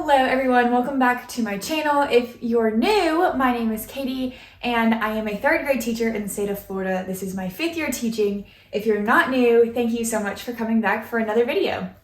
Hello everyone, welcome back to my channel. If you're new, my name is Katie and I am a third grade teacher in the state of Florida. This is my 5th year teaching. If you're not new, thank you so much for coming back for another video.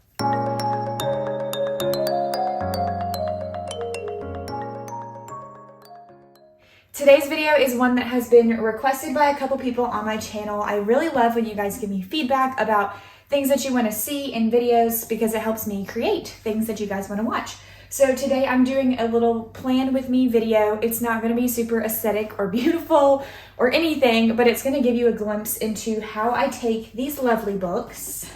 Today's video is one that has been requested by a couple people on my channel. I really love when you guys give me feedback about things that you want to see in videos because it helps me create things that you guys want to watch. So today I'm doing a little plan with me video. It's not going to be super aesthetic or beautiful or anything, but it's going to give you a glimpse into how I take these lovely books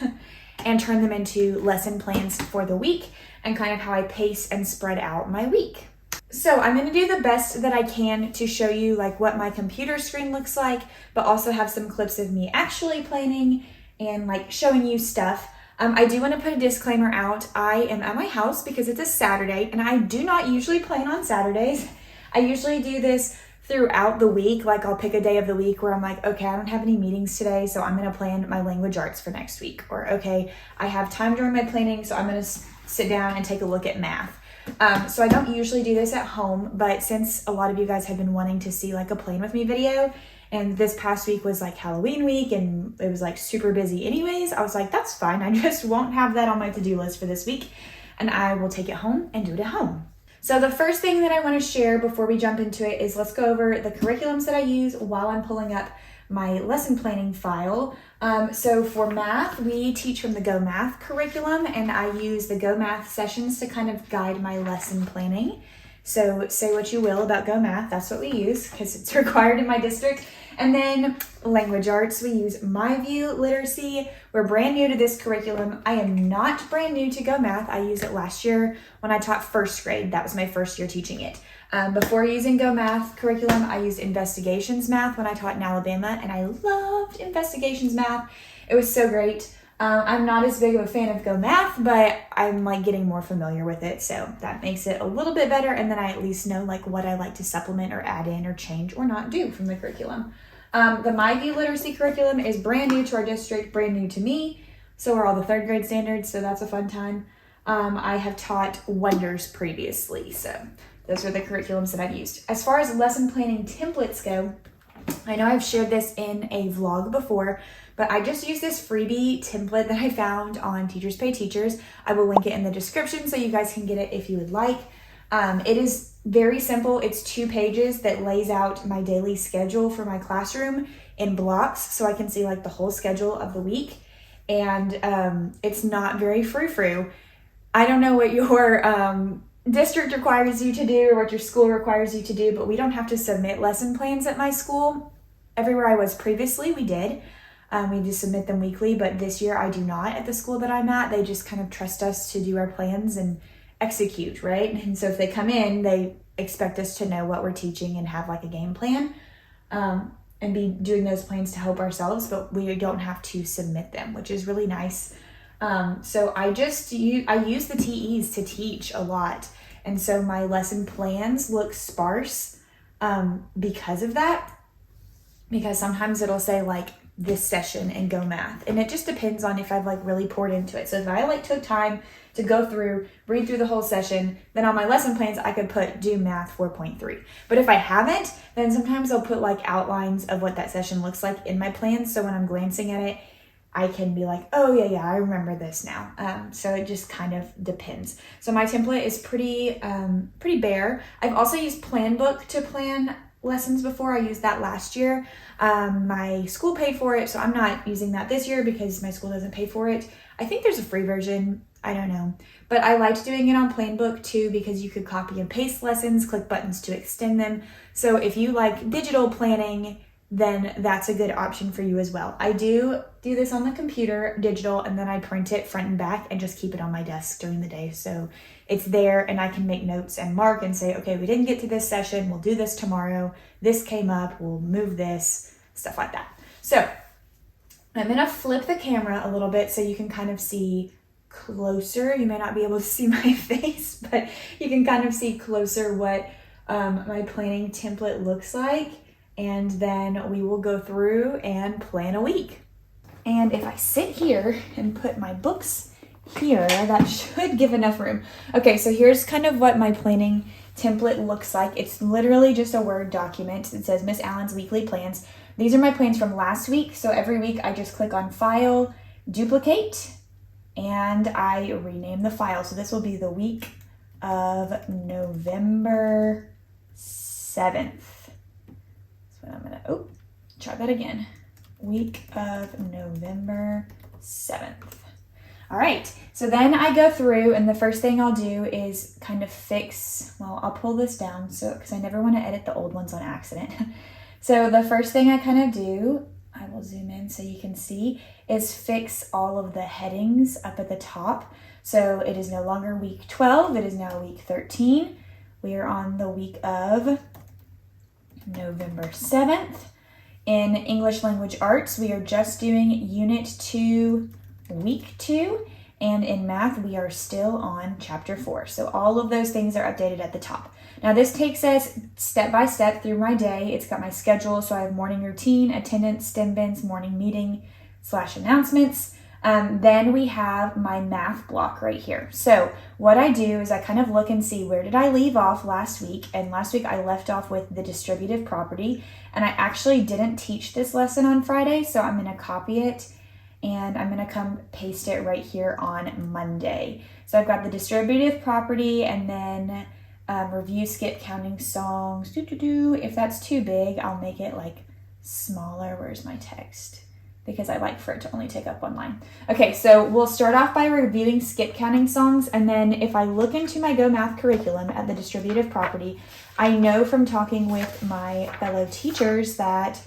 and turn them into lesson plans for the week and kind of how I pace and spread out my week. So I'm going to do the best that I can to show you like what my computer screen looks like, but also have some clips of me actually planning and like showing you stuff. I do want to put a disclaimer out. I am at my house because it's a Saturday and I do not usually plan on Saturdays. I usually do this throughout the week. Like I'll pick a day of the week where I'm like, okay, I don't have any meetings today, so I'm going to plan my language arts for next week. Or okay, I have time during my planning, so I'm going to sit down and take a look at math. So I don't usually do this at home, but since a lot of you guys have been wanting to see like a plan with me video, and this past week was like Halloween week and it was like super busy anyways, I was like, that's fine. I just won't have that on my to-do list for this week and I will take it home and do it at home. So the first thing that I want to share before we jump into it is let's go over the curriculums that I use while I'm pulling up my lesson planning file. So for math, we teach from the Go Math curriculum and I use the Go Math sessions to kind of guide my lesson planning. So say what you will about Go Math, that's what we use because it's required in my district. And then language arts, we use MyView Literacy. We're brand new to this curriculum. I am not brand new to Go Math. I used it last year when I taught 1st grade. That was my 1st year teaching it. Before using Go Math curriculum, I used Investigations Math when I taught in Alabama, and I loved Investigations Math. It was so great. I'm not as big of a fan of Go Math, but I'm like getting more familiar with it, so that makes it a little bit better, and then I at least know like what I like to supplement or add in or change or not do from the curriculum. The MyView Literacy curriculum is brand new to our district, brand new to me, so are all the 3rd grade standards, so that's a fun time. I have taught Wonders previously, so those are the curriculums that I've used. As far as lesson planning templates go, I know I've shared this in a vlog before, but I just use this freebie template that I found on Teachers Pay Teachers. I will link it in the description so you guys can get it if you would like. It is very simple. It's 2 pages that lays out my daily schedule for my classroom in blocks so I can see like the whole schedule of the week. And it's not very frou-frou. I don't know what your district requires you to do or what your school requires you to do, but we don't have to submit lesson plans at my school. Everywhere I was previously, we did. We just submit them weekly, but this year I do not at the school that I'm at. They just kind of trust us to do our plans and execute, right? And so if they come in, they expect us to know what we're teaching and have like a game plan and be doing those plans to help ourselves, but we don't have to submit them, which is really nice. So I use the TEs to teach a lot. And so my lesson plans look sparse because of that, because sometimes it'll say like this session in Go Math, and it just depends on if I've like really poured into it. So if I like took time to go through, read through the whole session, then on my lesson plans I could put do math 4.3. But if I haven't, then sometimes I'll put like outlines of what that session looks like in my plans, so when I'm glancing at it I can be like, oh yeah, I remember this now. So it just kind of depends. So my template is pretty bare. I've also used Planbook to plan lessons before. I used that last year. My school paid for it, so I'm not using that this year because my school doesn't pay for it. I think there's a free version. I don't know. But I liked doing it on Planbook too because you could copy and paste lessons, click buttons to extend them. So if you like digital planning, then that's a good option for you as well. I do this on the computer, digital, and then I print it front and back and just keep it on my desk during the day. So it's there and I can make notes and mark and say, okay, we didn't get to this session, we'll do this tomorrow. This came up, we'll move this, stuff like that. So I'm gonna flip the camera a little bit so you can kind of see closer. You may not be able to see my face, but you can kind of see closer what my planning template looks like. And then we will go through and plan a week. And if I sit here and put my books here. That should give enough room. Okay, so here's kind of what my planning template looks like. It's literally just a Word document. It says Miss Allen's weekly plans. These are my plans from last week. So every week I just click on File, Duplicate, and I rename the file. So this will be the week of November 7th. So I'm gonna, try that again. Week of November 7th. All right, so then I go through and the first thing I'll do is kind of fix, well, I'll pull this down because I never want to edit the old ones on accident. So the first thing I kind of do, I will zoom in so you can see, is fix all of the headings up at the top. So it is no longer week 12, it is now week 13. We are on the week of November 7th. In English Language Arts, we are just doing Unit 2, Week 2, and in Math, we are still on Chapter 4. So all of those things are updated at the top. Now this takes us step by step through my day. It's got my schedule, so I have morning routine, attendance, STEM bins, morning meeting / announcements. Then we have my math block right here. So what I do is I kind of look and see where did I leave off last week. And last week I left off with the distributive property. And I actually didn't teach this lesson on Friday. So I'm going to copy it and I'm going to come paste it right here on Monday. So I've got the distributive property and then review, skip, counting songs. If that's too big, I'll make it like smaller. Where's my text? Because I like for it to only take up one line. Okay, so we'll start off by reviewing skip counting songs, and then if I look into my Go Math curriculum at the distributive property, I know from talking with my fellow teachers that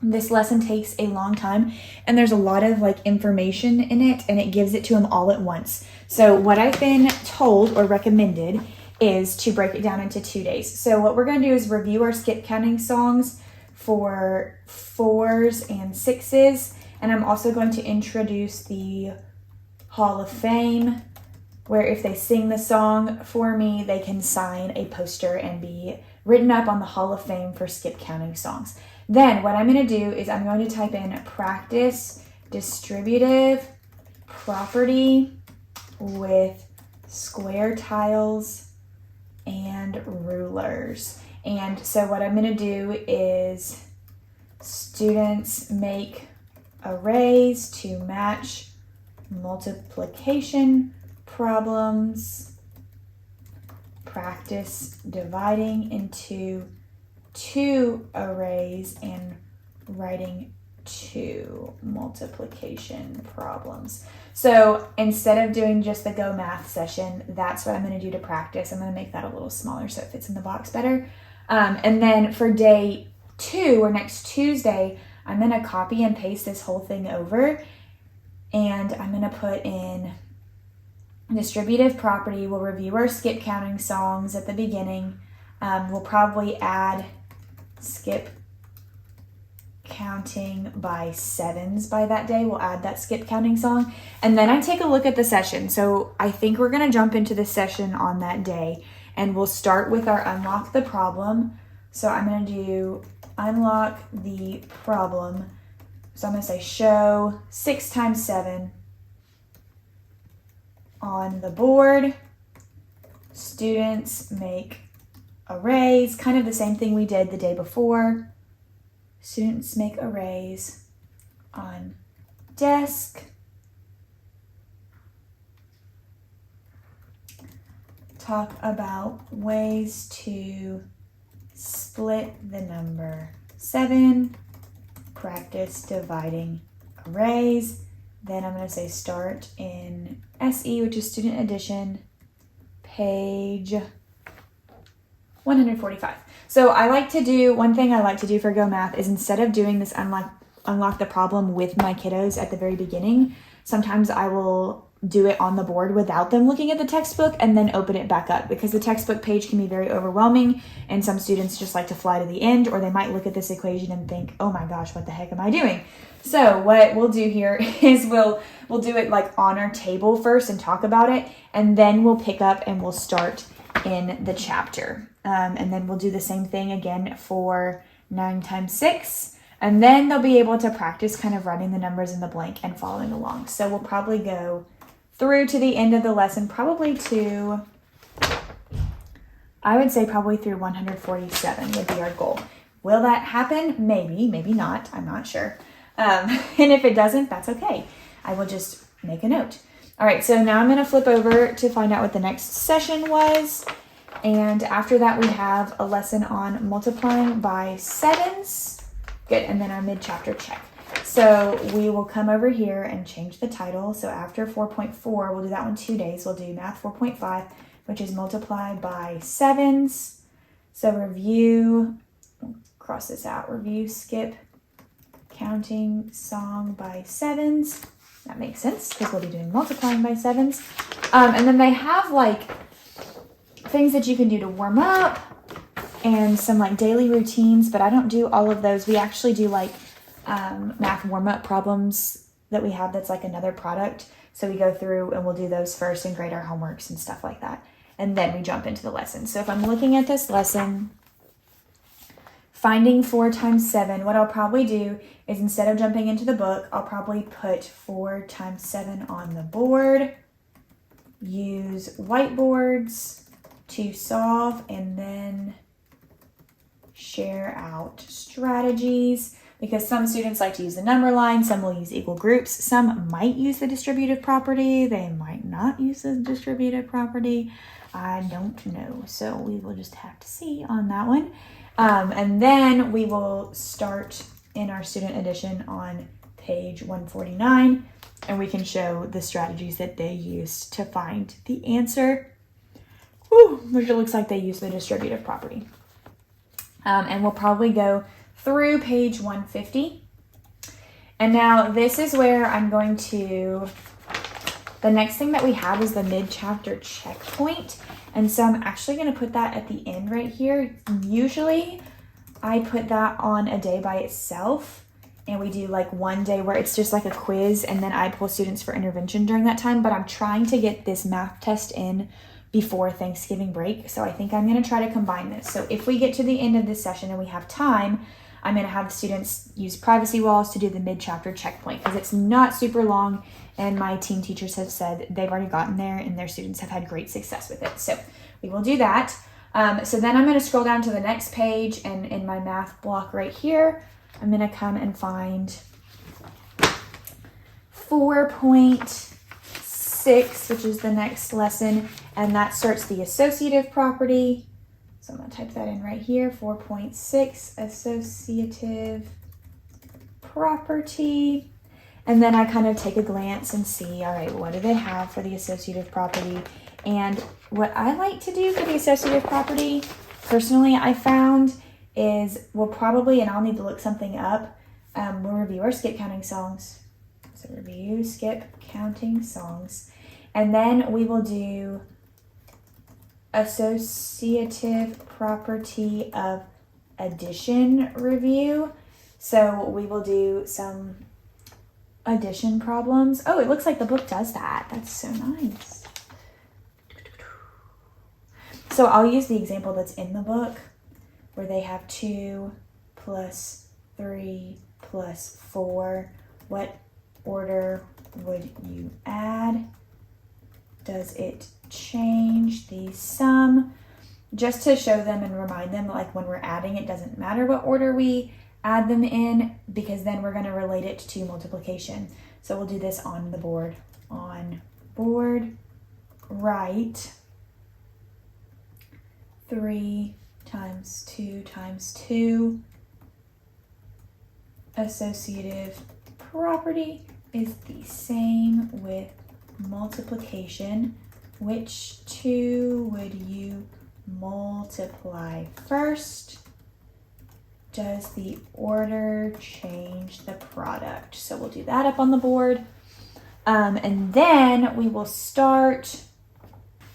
this lesson takes a long time, and there's a lot of like information in it, and it gives it to them all at once. So what I've been told or recommended is to break it down into 2 days. So what we're going to do is review our skip counting songs for 4s and 6s, and I'm also going to introduce the Hall of Fame, where if they sing the song for me, they can sign a poster and be written up on the Hall of Fame for skip counting songs. Then what I'm going to do is I'm going to type in practice distributive property with square tiles and rulers. And so what I'm going to do is students make arrays to match multiplication problems, practice dividing into 2 arrays and writing 2 multiplication problems. So instead of doing just the Go Math session, that's what I'm going to do to practice. I'm going to make that a little smaller so it fits in the box better. And then for day 2 or next Tuesday, I'm going to copy and paste this whole thing over, and I'm going to put in distributive property. We'll review our skip counting songs at the beginning. We'll probably add skip counting by 7s by that day. We'll add that skip counting song. And then I take a look at the session. So I think we're going to jump into the session on that day, and we'll start with our unlock the problem. So I'm going to do unlock the problem. So I'm going to say show 6 times 7 on the board. Students make arrays, kind of the same thing we did the day before. Students make arrays on desk. Talk about ways to split the number 7. Practice dividing arrays. Then I'm going to say start in SE, which is Student Edition, page 145. So one thing I like to do for Go Math is instead of doing this unlock the problem with my kiddos at the very beginning, sometimes I will do it on the board without them looking at the textbook and then open it back up, because the textbook page can be very overwhelming and some students just like to fly to the end, or they might look at this equation and think, oh my gosh, what the heck am I doing? So what we'll do here is we'll do it like on our table first and talk about it, and then we'll pick up and we'll start in the chapter. And then we'll do the same thing again for 9 times 6. And then they'll be able to practice kind of writing the numbers in the blank and following along. So we'll probably go through to the end of the lesson, probably to, I would say probably through 147 would be our goal. Will that happen? Maybe, maybe not. I'm not sure. And if it doesn't, that's okay. I will just make a note. All right, so now I'm going to flip over to find out what the next session was. And after that, we have a lesson on multiplying by sevens. Good, and then our mid-chapter check. So we will come over here and change the title. So after 4.4, we'll do that one 2 days. We'll do math 4.5, which is multiply by sevens. So review, cross this out, review, skip, counting song by sevens. That makes sense because we'll be doing multiplying by sevens. And then they have like things that you can do to warm up and some like daily routines, but I don't do all of those. We actually do like math warm-up problems that we have that's like another product. So we go through and we'll do those first and grade our homeworks and stuff like that. And then we jump into the lesson. So if I'm looking at this lesson, finding 4 times 7, what I'll probably do is instead of jumping into the book, I'll probably put 4 times 7 on the board, use whiteboards to solve, and then share out strategies. Because some students like to use the number line, some will use equal groups, some might use the distributive property, they might not use the distributive property. I don't know, so we will just have to see on that one. And then we will start in our student edition on page 149, and we can show the strategies that they used to find the answer, which it looks like they use the distributive property. And we'll probably go through page 150. And now this is where I'm going to, the next thing that we have is the mid-chapter checkpoint. And so I'm actually going to put that at the end right here. Usually I put that on a day by itself, and we do like one day where it's just like a quiz, and then I pull students for intervention during that time. But I'm trying to get this math test in before Thanksgiving break. So I think I'm going to try to combine this. So if we get to the end of this session and we have time, I'm going to have students use privacy walls to do the mid-chapter checkpoint because it's not super long, and my team teachers have said they've already gotten there and their students have had great success with it. So we will do that. So then I'm going to scroll down to the next page, and in my math block right here, I'm going to come and find 4.6, which is the next lesson, and that starts the associative property. So I'm going to type that in right here, 4.6, associative property. And then I kind of take a glance and see, all right, what do they have for the associative property? And what I like to do for the associative property, personally, I found is we'll probably, and I'll need to look something up, we'll review our skip counting songs. So review, skip, counting songs. And then we will do associative property of addition review. So we will do some addition problems. Oh, it looks like the book does that. That's so nice. So I'll use the example that's in the book where they have 2 plus 3 plus 4. What order would you add? Does it change the sum? Just to show them and remind them, like when we're adding, it doesn't matter what order we add them in, because then we're going to relate it to multiplication. So we'll do this on the board. On board, write 3 times 2 times 2. Associative property is the same with multiplication. Which 2 would you multiply first? Does the order change the product? So we'll do that up on the board. And then we will start.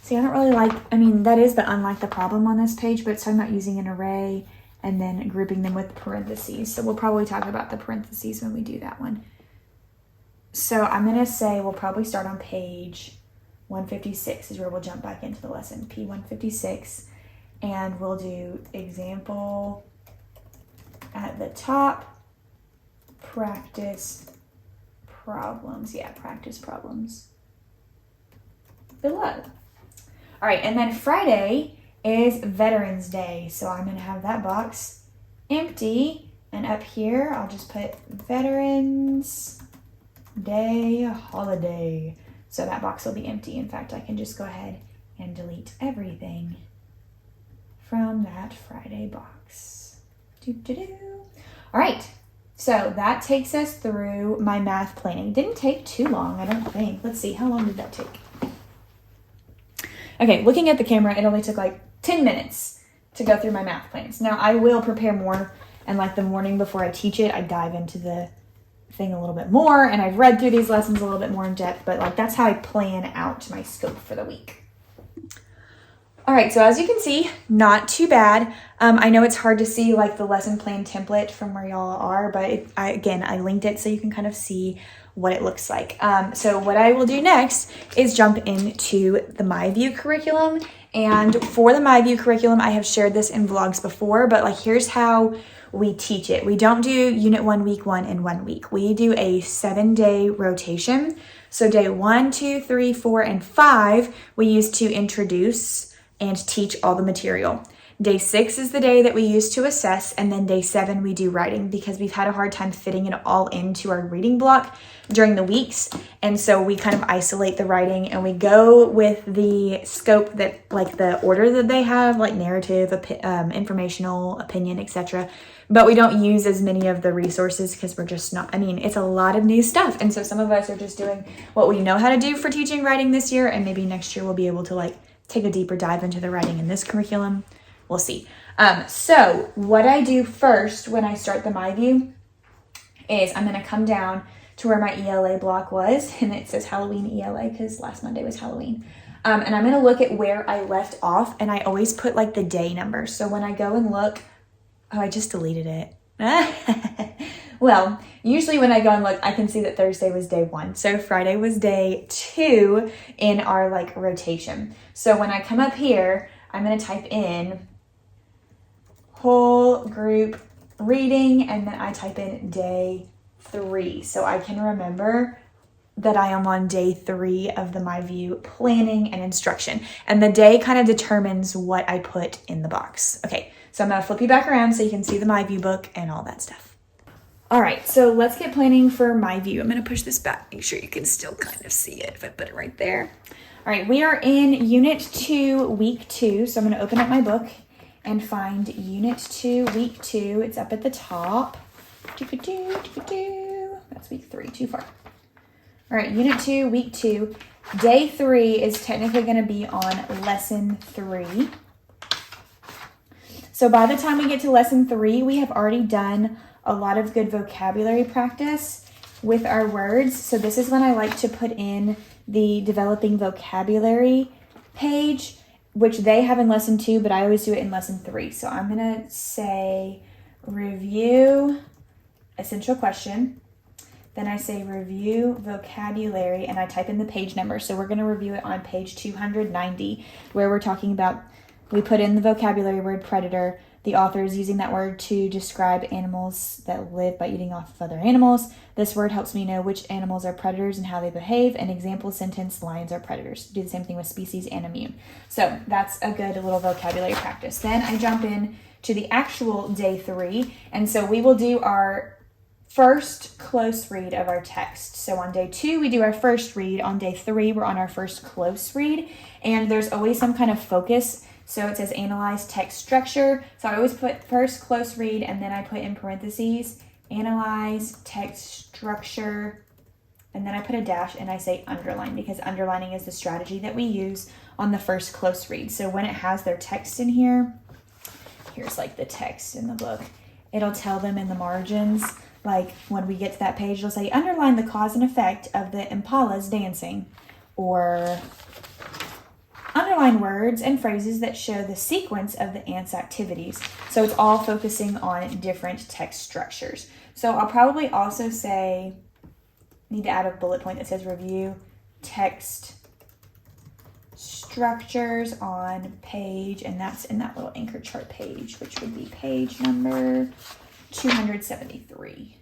See, I don't really like, that is the unlike the problem on this page, but it's talking about using an array and then grouping them with parentheses. So we'll probably talk about the parentheses when we do that one. So I'm going to say we'll probably start on page 156 is where we'll jump back into the lesson, P156, and we'll do example at the top, practice problems. Yeah, practice problems. below. All right, and then Friday is Veterans Day. So I'm gonna have that box empty. And up here, I'll just put Veterans Day holiday. So that box will be empty. In fact, I can just go ahead and delete everything from that Friday box. All right, so that takes us through my math planning. Didn't take too long, I don't think. Let's see, how long did that take? Okay, looking at the camera, it only took like 10 minutes to go through my math plans. Now, I will prepare more, and like the morning before I teach it, I dive into the thing a little bit more, and I've read through these lessons a little bit more in depth, but like that's how I plan out my scope for the week. All right, so as you can see, not too bad. I know it's hard to see like the lesson plan template from where y'all are, but I linked it so you can kind of see what it looks like. So what I will do next is jump into the MyView curriculum. And for the MyView curriculum, I have shared this in vlogs before, but like here's how we teach it. We don't do unit 1, week 1 in 1 week. We do a 7-day rotation. So day 1, 2, 3, 4, and 5, we use to introduce and teach all the material. Day 6 is the day that we use to assess, and then day 7 we do writing because we've had a hard time fitting it all into our reading block during the weeks. And so we kind of isolate the writing and we go with the scope that, like the order that they have, like narrative, informational, opinion, etc. But we don't use as many of the resources because we're just not, it's a lot of new stuff. And so some of us are just doing what we know how to do for teaching writing this year, and maybe next year we'll be able to like take a deeper dive into the writing in this curriculum. We'll see. So what I do first when I start the MyView is I'm going to come down to where my ELA block was, and it says Halloween ELA because last Monday was Halloween. And I'm going to look at where I left off, and I always put like the day number. So when I go and look, I just deleted it. Well, usually when I go and look, I can see that Thursday was day 1. So Friday was day 2 in our like rotation. So when I come up here, I'm going to type in whole group reading, and then I type in day 3. So I can remember that I am on day 3 of the MyView planning and instruction. And the day kind of determines what I put in the box. Okay, so I'm going to flip you back around so you can see the MyView book and all that stuff. All right, so let's get planning for MyView. I'm going to push this back, make sure you can still kind of see it if I put it right there. All right, we are in Unit 2, Week 2. So I'm going to open up my book and find Unit 2, Week 2. It's up at the top. That's Week 3, too far. All right, Unit 2, Week 2. Day 3 is technically going to be on Lesson 3. So by the time we get to Lesson 3, we have already done a lot of good vocabulary practice with our words. So this is when I like to put in the developing vocabulary page, which they have in lesson 2, but I always do it in lesson 3. So I'm going to say review essential question. Then I say review vocabulary, and I type in the page number. So we're going to review it on page 290, where we're talking about, we put in the vocabulary word predator. The author is using that word to describe animals that live by eating off of other animals. This word helps me know which animals are predators and how they behave. An example sentence, lions are predators. Do the same thing with species and immune. So that's a good little vocabulary practice. Then I jump in to the actual day 3. And so we will do our first close read of our text. So on day 2, we do our first read. On day 3, we're on our first close read. And there's always some kind of focus. So it says analyze text structure. So I always put first close read, and then I put in parentheses, analyze text structure, and then I put a dash and I say underline, because underlining is the strategy that we use on the first close read. So when it has their text in here, here's like the text in the book, it'll tell them in the margins, like when we get to that page, it'll say underline the cause and effect of the impalas dancing, or underline words and phrases that show the sequence of the ants' activities. So it's all focusing on different text structures. So I'll probably also say, need to add a bullet point that says review text structures on page, and that's in that little anchor chart page, which would be page number 273.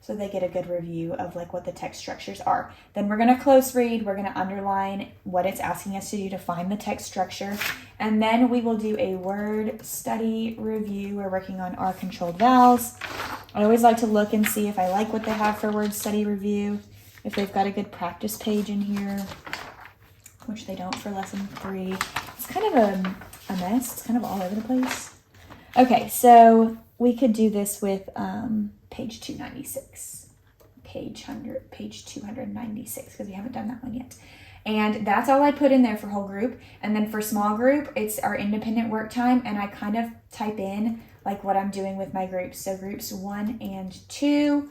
so they get a good review of like what the text structures are. Then we're going to close read. We're going to underline what it's asking us to do to find the text structure. And then we will do a word study review. We're working on R controlled vowels. I always like to look and see if I like what they have for word study review, if they've got a good practice page in here, which they don't for lesson 3. It's kind of a mess. It's kind of all over the place. Okay, so we could do this with page 296, page 296, because we haven't done that one yet. And that's all I put in there for whole group. And then for small group, it's our independent work time, and I kind of type in like what I'm doing with my groups. So groups 1 and 2,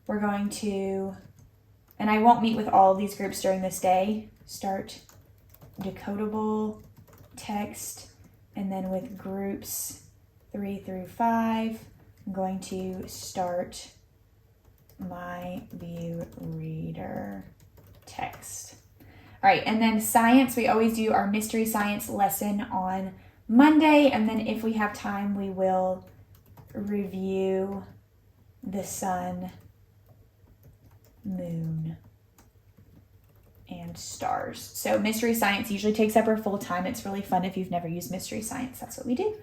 we're going to, and I won't meet with all of these groups during this day, start decodable text, and then with groups 3 through 5, I'm going to start my view reader text. All right, and then science, we always do our mystery science lesson on Monday, and then if we have time, we will review the sun, moon, and stars. So mystery science usually takes up our full time. It's really fun if you've never used mystery science. That's what we do.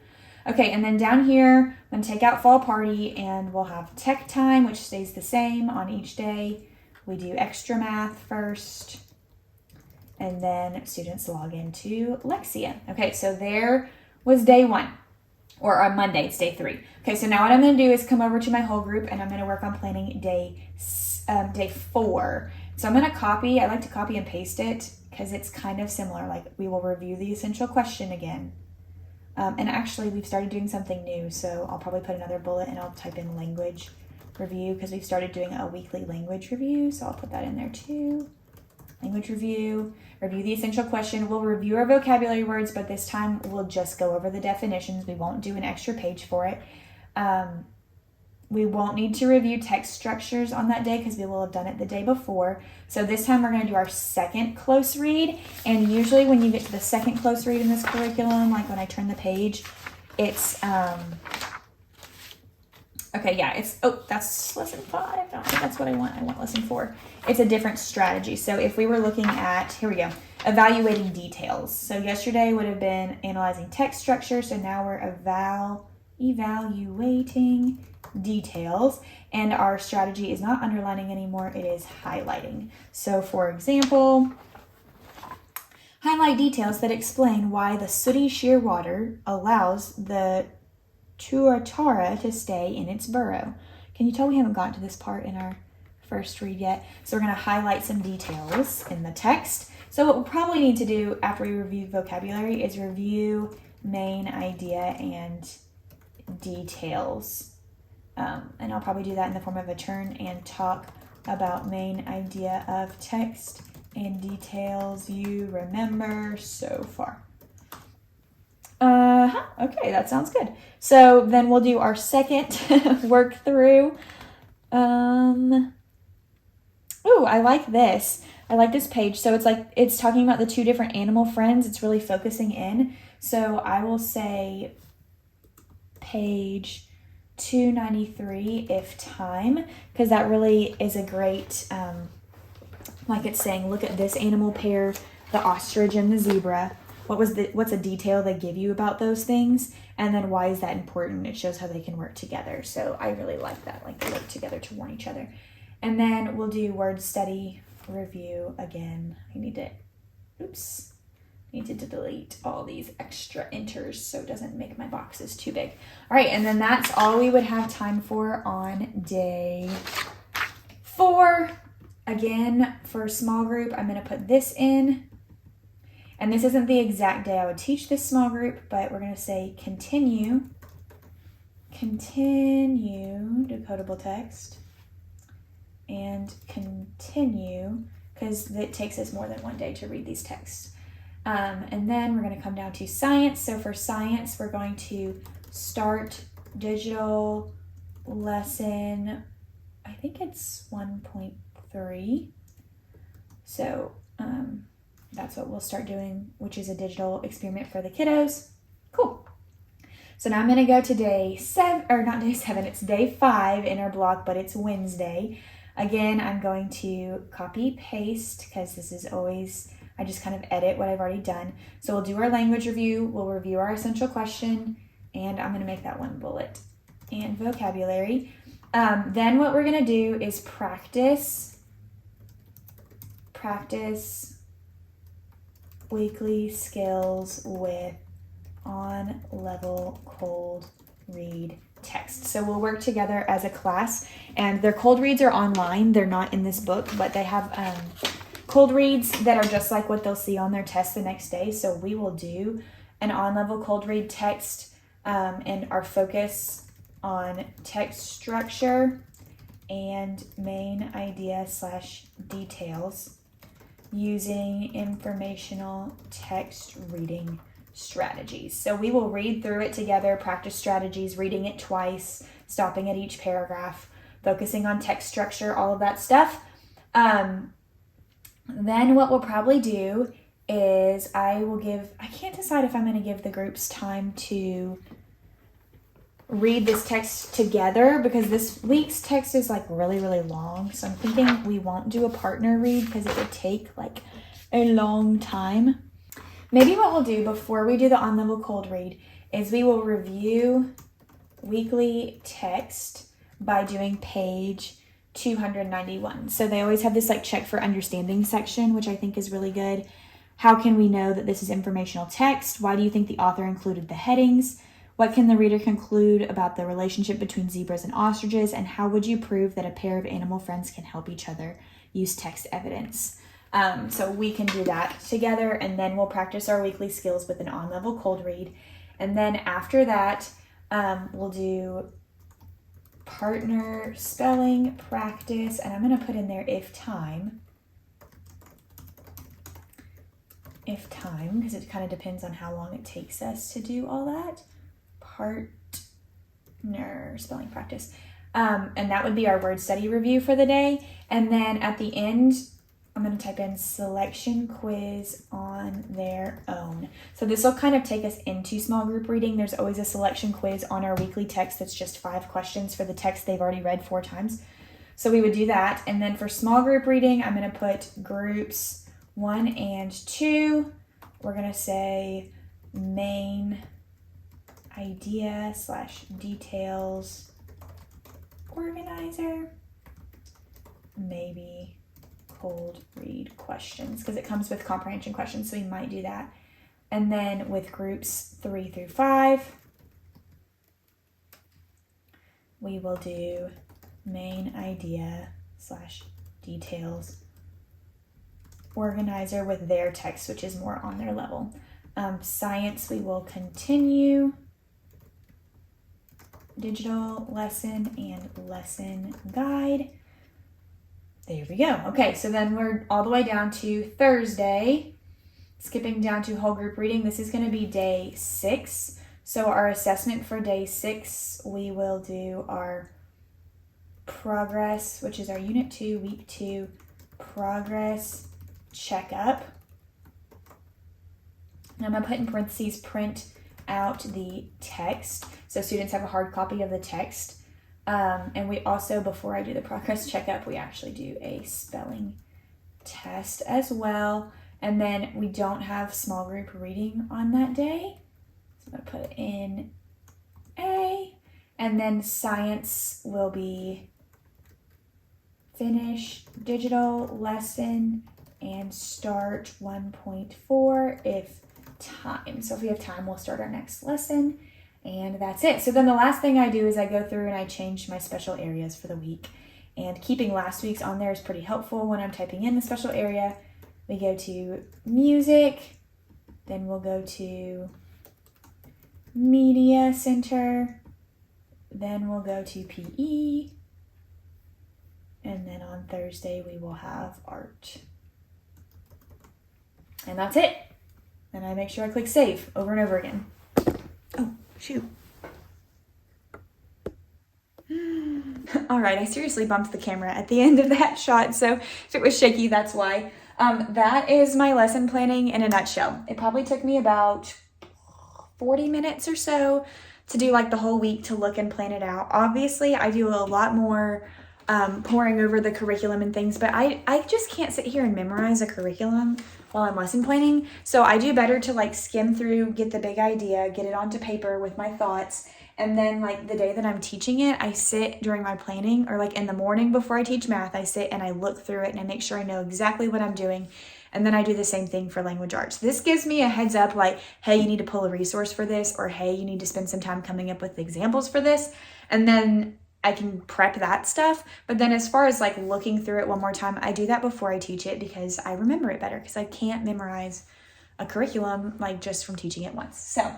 Okay, and then down here, I'm going to take out fall party, and we'll have tech time, which stays the same on each day. We do extra math first, and then students log into Lexia. Okay, so there was day 1, or on Monday, it's day 3. Okay, so now what I'm going to do is come over to my whole group, and I'm going to work on planning day 4. So I'm going to copy. I like to copy and paste it because it's kind of similar. Like, we will review the essential question again. And actually, we've started doing something new, so I'll probably put another bullet and I'll type in language review because we've started doing a weekly language review, so I'll put that in there too. Language review the essential question. We'll review our vocabulary words, but this time we'll just go over the definitions. We won't do an extra page for it. We won't need to review text structures on that day because we will have done it the day before. So this time we're going to do our second close read. And usually when you get to the second close read in this curriculum, like when I turn the page, it's, okay, yeah, it's, oh, that's lesson 5. I don't think that's what I want. I want lesson 4. It's a different strategy. So if we were looking at, here we go, evaluating details. So yesterday would have been analyzing text structure. So now we're evaluating details, and our strategy is not underlining anymore, it is highlighting. So for example, highlight details that explain why the sooty sheer water allows the tuatara to stay in its burrow. Can you tell we haven't gotten to this part in our first read yet? So we're going to highlight some details in the text. So what we'll probably need to do after we review vocabulary is review main idea and details. And I'll probably do that in the form of a turn and talk about main idea of text and details you remember so far. Okay, that sounds good. So then we'll do our second work through. Oh, I like this. I like this page. So it's like, it's talking about the 2 different animal friends. It's really focusing in. So I will say page 293 if time, because that really is a great, like it's saying, look at this animal pair, the ostrich and the zebra. What's a detail they give you about those things, and then why is that important? It shows how they can work together. So I really like that, like they work together to warn each other. And then we'll do word study review again. I need to delete all these extra enters so it doesn't make my boxes too big. All right, and then that's all we would have time for on day 4. Again, for a small group, I'm going to put this in. And this isn't the exact day I would teach this small group, but we're going to say continue decodable text, and continue, because it takes us more than one day to read these texts. And then we're going to come down to science. So for science, we're going to start digital lesson, I think it's 1.3. So that's what we'll start doing, which is a digital experiment for the kiddos. Cool. So now I'm going to go to day 7, or not day 7, it's day 5 in our block, but it's Wednesday. Again, I'm going to copy paste because this is always, I just kind of edit what I've already done. So we'll do our language review, we'll review our essential question, and I'm going to make that one bullet, and vocabulary. Then what we're going to do is practice weekly skills with on-level cold read text. So we'll work together as a class, and their cold reads are online. They're not in this book, but they have cold reads that are just like what they'll see on their test the next day. So we will do an on-level cold read text and our focus on text structure and main idea / details using informational text reading strategies. So we will read through it together, practice strategies, reading it twice, stopping at each paragraph, focusing on text structure, all of that stuff. Then what we'll probably do is I can't decide if I'm going to give the groups time to read this text together because this week's text is like really, really long. So I'm thinking we won't do a partner read because it would take like a long time. Maybe what we'll do before we do the on-level cold read is we will review weekly text by doing page 291. So they always have this like check for understanding section, which I think is really good. How can we know that this is informational text? Why do you think the author included the headings? What can the reader conclude about the relationship between zebras and ostriches? And how would you prove that a pair of animal friends can help each other use text evidence? So we can do that together, and then we'll practice our weekly skills with an on-level cold read. And then after that, we'll do partner spelling practice, and I'm going to put in there if time, because it kind of depends on how long it takes us to do all that. Partner spelling practice. And that would be our word study review for the day. And then at the end, I'm going to type in selection quiz on their own. So this will kind of take us into small group reading. There's always a selection quiz on our weekly text that's just 5 questions for the text they've already read 4 times. So we would do that. And then for small group reading, I'm going to put groups 1 and 2. We're going to say main idea / details organizer, maybe cold read questions because it comes with comprehension questions, so we might do that. And then with groups 3 through 5, we will do main idea / details organizer with their text, which is more on their level. Science, we will continue digital lesson and lesson guide. There we go. Okay, so then we're all the way down to Thursday, skipping down to whole group reading. This is going to be day 6. So our assessment for day 6, we will do our progress, which is our unit 2, week 2 progress checkup. And I'm going to put in parentheses, print out the text. So students have a hard copy of the text. And we also, before I do the progress checkup, we actually do a spelling test as well. And then we don't have small group reading on that day. So I'm going to put in A. And then science will be finish digital lesson and start 1.4 if time. So if we have time, we'll start our next lesson, and that's it. So then the last thing I do is I go through and I change my special areas for the week, and keeping last week's on there is pretty helpful. When I'm typing in the special area, we go to music, then we'll go to media center, then we'll go to PE, and then on Thursday we will have art. And that's it. And I make sure I click save over and over again. Oh, shoot. All right, I seriously bumped the camera at the end of that shot, so if it was shaky, that's why. That is my lesson planning in a nutshell. It probably took me about 40 minutes or so to do like the whole week to look and plan it out. Obviously, I do a lot more pouring over the curriculum and things, but I just can't sit here and memorize a curriculum while I'm lesson planning. So I do better to like skim through, get the big idea, get it onto paper with my thoughts. And then like the day that I'm teaching it, I sit during my planning, or like in the morning before I teach math, I sit and I look through it and I make sure I know exactly what I'm doing. And then I do the same thing for language arts. This gives me a heads up like, hey, you need to pull a resource for this, or hey, you need to spend some time coming up with examples for this. And then I can prep that stuff. But then as far as like looking through it one more time, I do that before I teach it because I remember it better, because I can't memorize a curriculum like just from teaching it once. So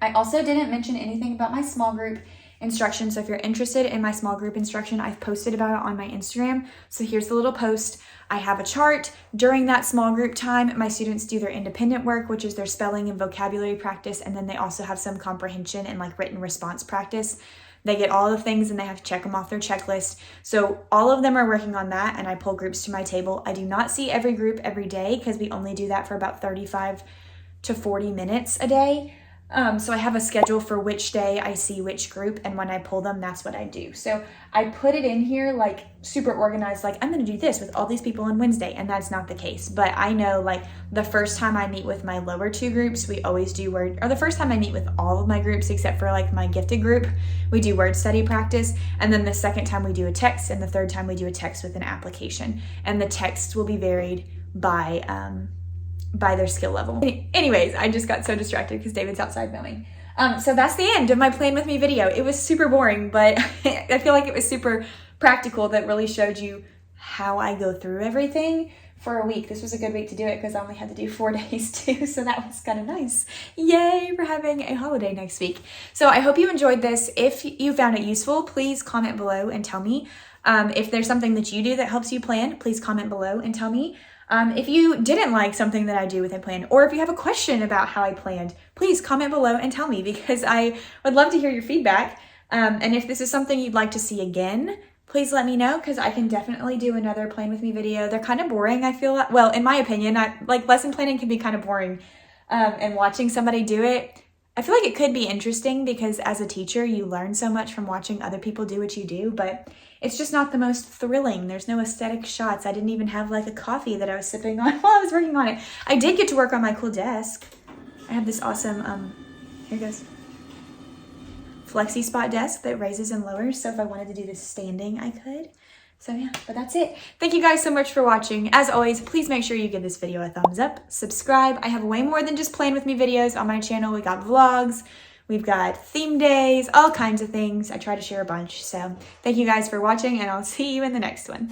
I also didn't mention anything about my small group instruction. So if you're interested in my small group instruction, I've posted about it on my Instagram. So here's the little post. I have a chart. During that small group time, my students do their independent work, which is their spelling and vocabulary practice. And then they also have some comprehension and like written response practice. They get all the things and they have to check them off their checklist. So all of them are working on that, and I pull groups to my table. I do not see every group every day because we only do that for about 35 to 40 minutes a day. So I have a schedule for which day I see which group, and when I pull them, that's what I do. So I put it in here like super organized, like I'm going to do this with all these people on Wednesday, and that's not the case. But I know like the first time I meet with my lower two groups, we always do or the first time I meet with all of my groups except for like my gifted group, we do word study practice. And then the second time we do a text, and the third time we do a text with an application. And the texts will be varied by their skill level. Anyways, I just got so distracted because David's outside mowing. So that's the end of my Plan With Me video. It was super boring, but I feel like it was super practical, that really showed you how I go through everything for a week. This was a good week to do it because I only had to do 4 days too, so that was kind of nice. Yay for having a holiday next week. So I hope you enjoyed this. If you found it useful, please comment below and tell me. If there's something that you do that helps you plan, please comment below and tell me. If you didn't like something that I do with a plan, or if you have a question about how I planned, please comment below and tell me, because I would love to hear your feedback. And if this is something you'd like to see again, please let me know, because I can definitely do another Plan With Me video. They're kind of boring, I feel like. Well, in my opinion, like lesson planning can be kind of boring. And watching somebody do it, I feel like it could be interesting, because as a teacher, you learn so much from watching other people do what you do, but it's just not the most thrilling. There's no aesthetic shots. I didn't even have like a coffee that I was sipping on while I was working on it. I did get to work on my cool desk. I have this awesome, here goes, flexi spot desk that raises and lowers. So if I wanted to do this standing, I could. So yeah, but that's it. Thank you guys so much for watching. As always, please make sure you give this video a thumbs up, subscribe. I have way more than just Plan With Me videos on my channel. We got vlogs, we've got theme days, all kinds of things. I try to share a bunch. So thank you guys for watching, and I'll see you in the next one.